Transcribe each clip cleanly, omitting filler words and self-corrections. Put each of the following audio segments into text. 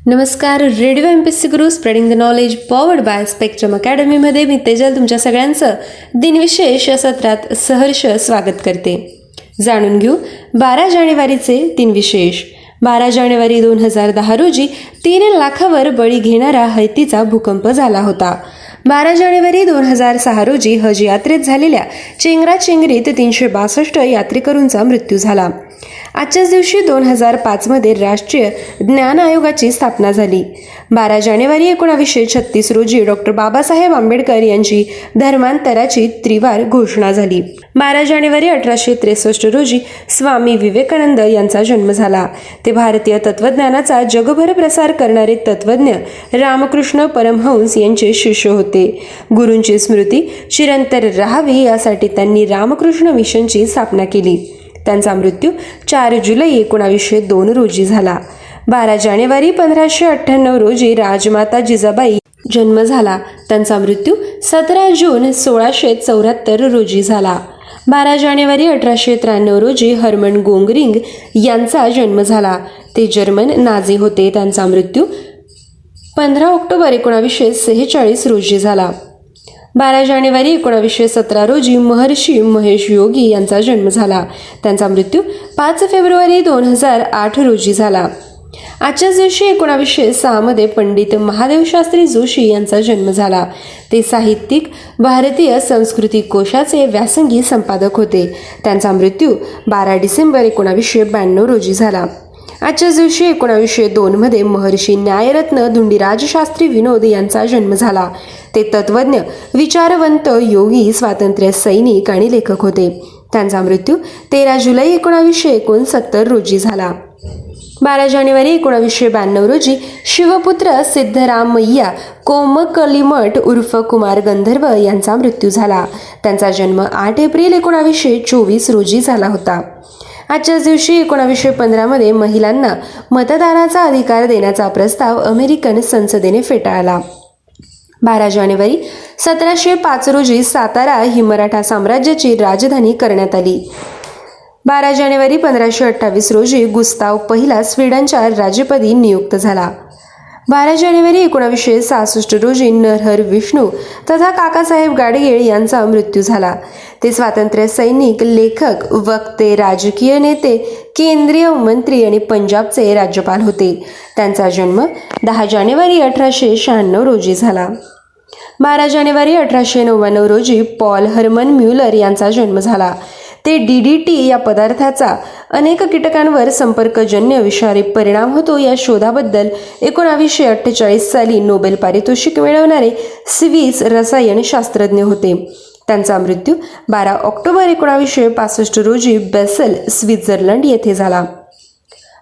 नमस्कार. Radio MPSC Guru spreading the knowledge powered by Spectrum अकॅडमीमध्ये मी तेजल तुमच्या सगळ्यांचं दिनविशेष या सत्रात सहर्ष स्वागत करते. जाणून घेऊ 12 जानेवारीचे दिनविशेष. 12 जानेवारी 2010 रोजी 3 लाखावर बळी घेणारा हैतीचा भूकंप झाला होता. 12 जानेवारी 2006 रोजी हज यात्रेत झालेल्या चेंगराचेंगरीत 362 यात्रेकरूंचा मृत्यू झाला. आजच्याच दिवशी 2005 मध्ये राष्ट्रीय ज्ञान आयोगाची स्थापना झाली. 12 जानेवारी 1936 रोजी डॉक्टर बाबासाहेब आंबेडकर यांची धर्मांतराची त्रिवार घोषणा झाली. 12 जानेवारी 1863 रोजी स्वामी विवेकानंद यांचा जन्म झाला. ते भारतीय तत्वज्ञानाचा जगभर प्रसार करणारे तत्वज्ञ रामकृष्ण परमहंस यांचे शिष्य होते. गुरूंची स्मृती चिरंतर राहावी यासाठी त्यांनी रामकृष्ण मिशनची स्थापना केली. त्यांचा मृत्यू 4 जुलै 1902 रोजी झाला. 12 जानेवारी 1598 रोजी राजमाता जिजाबाई जन्म झाला. त्यांचा मृत्यू 17 जून 1674 रोजी झाला. 12 जानेवारी 1893 रोजी हर्मन गोंगरिंग यांचा जन्म झाला. ते जर्मन नाझी होते. त्यांचा मृत्यू 15 ऑक्टोबर 1946 रोजी झाला. 12 जानेवारी 1917 रोजी महर्षी महेश योगी यांचा जन्म झाला. त्यांचा मृत्यू 5 फेब्रुवारी 2008 रोजी झाला. आजच्याच दिवशी 1906 मध्ये पंडित महादेव शास्त्री जोशी यांचा जन्म झाला. ते साहित्यिक, भारतीय संस्कृती कोशाचे व्यासंगी संपादक होते. त्यांचा मृत्यू 12 डिसेंबर 1992 रोजी झाला. आजच्याच दिवशी 1902 मध्ये महर्षी न्यायरत्न धुंडीराज शास्त्री विनोद यांचा जन्म झाला. ते तत्वज्ञ, विचारवंत, योगी, स्वातंत्र्य सैनिक आणि लेखक होते. त्यांचा मृत्यू 13 जुलै 1969 रोजी झाला. 12 जानेवारी 1992 रोजी शिवपुत्र सिद्धरामय्या कोमकलिमठ उर्फ कुमार गंधर्व यांचा मृत्यू झाला. त्यांचा जन्म 8 एप्रिल 1924 रोजी झाला होता. आजच्याच दिवशी 1915 मध्ये महिलांना मतदानाचा अधिकार देण्याचा प्रस्ताव अमेरिकन संसदेने फेटाळला. 12 जानेवारी 1705 रोजी सातारा ही मराठा साम्राज्याची राजधानी करण्यात आली. 12 जानेवारी 1528 रोजी गुस्ताव पहिला स्वीडनच्या राजपदी नियुक्त झाला. 12 जानेवारी 1966 रोजी नरहर विष्णू तथा काकासाहेब गाडगीळ यांचा मृत्यू झाला. ते स्वातंत्र्य सैनिक, लेखक, वक्ते, राजकीय नेते, केंद्रीय मंत्री आणि पंजाबचे राज्यपाल होते. त्यांचा जन्म 10 जानेवारी 1896 रोजी झाला. 12 जानेवारी 1899 रोजी पॉल हर्मन म्युलर यांचा जन्म झाला. ते DDT या पदार्थाचा अनेक कीटकांवर संपर्कजन्य विषारी परिणाम होतो या शोधाबद्दल 1948 साली नोबेल पारितोषिक मिळवणारे स्विस रसायन शास्त्रज्ञ होते. त्यांचा मृत्यू 12 ऑक्टोबर 1965 रोजी बेसल, स्वित्झर्लंड येथे झाला.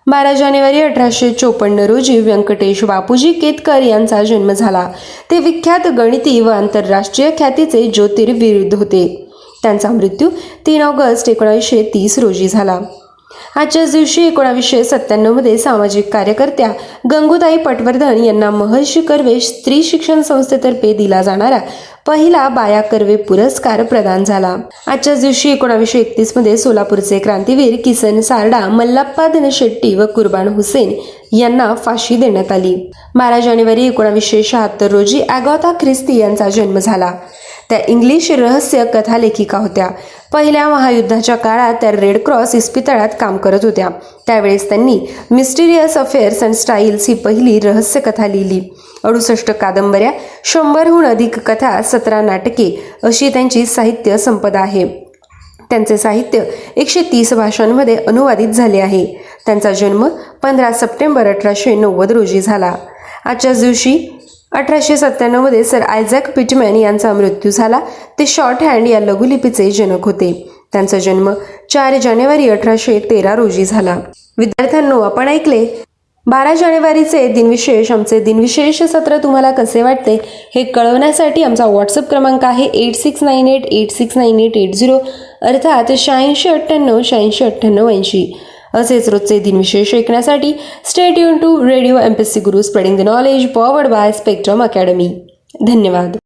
12 जानेवारी 1854 रोजी व्यंकटेश बापूजी केतकर यांचा जन्म झाला. ते विख्यात गणिती व आंतरराष्ट्रीय ख्यातीचे ज्योतिर्विद होते. त्यांचा मृत्यू 3 ऑगस्ट 1930 रोजी झाला. आजच्याच दिवशी 1997 मध्ये सामाजिक कार्यकर्त्या गंगूताई पटवर्धन यांना महर्षी कर्वे स्त्री शिक्षण संस्थेतर्फे दिला जाणारा पहिला बाया कर्वे पुरस्कार प्रदान झाला. आजच्याच दिवशी 1931 मध्ये सोलापूरचे क्रांतीवीर किसन सारडा, मल्लाप्पा दिनशेट्टी व कुर्बान हुसेन यांना फाशी देण्यात आली. 12 जानेवारी 1976 रोजी अगाथा ख्रिस्ती यांचा जन्म झाला. त्या इंग्लिश रहस्य कथा लेखिका होत्या. पहिल्या महायुद्धाच्या काळात त्या रेड क्रॉस इस्पितळात काम करत होत्या. त्यावेळेस त्यांनी मिस्टिरियस अफेअर्स अँड स्टाईल्स ही पहिली रहस्य कथा लिहिली. 68 कादंबऱ्या, 100हून अधिक कथा, 17 नाटके अशी त्यांची साहित्य संपदा आहे. त्यांचे साहित्य 130 भाषांमध्ये अनुवादित झाले आहे. त्यांचा जन्म 15 सप्टेंबर 1890 रोजी झाला. आजच्याच दिवशी 1897 मध्ये सर आयझॅक पिटमॅन यांचा मृत्यू झाला. ते शॉर्ट हँड या लघुलिपीचे जनक होते. त्यांचा जन्म 4 जानेवारी 1813 रोजी झाला. विद्यार्थ्यांनो, आपण ऐकले 12 जानेवारीचे दिनविशेष. आमचे दिनविशेष सत्र तुम्हाला कसे वाटते हे कळवण्यासाठी आमचा व्हॉट्सअप क्रमांक आहे 8698869880 अर्थात 8698869880. असेच रोजचे दिनविशेष ऐकण्यासाठी stay tune to radio MPSC Guru spreading the knowledge powered by Spectrum Academy. धन्यवाद.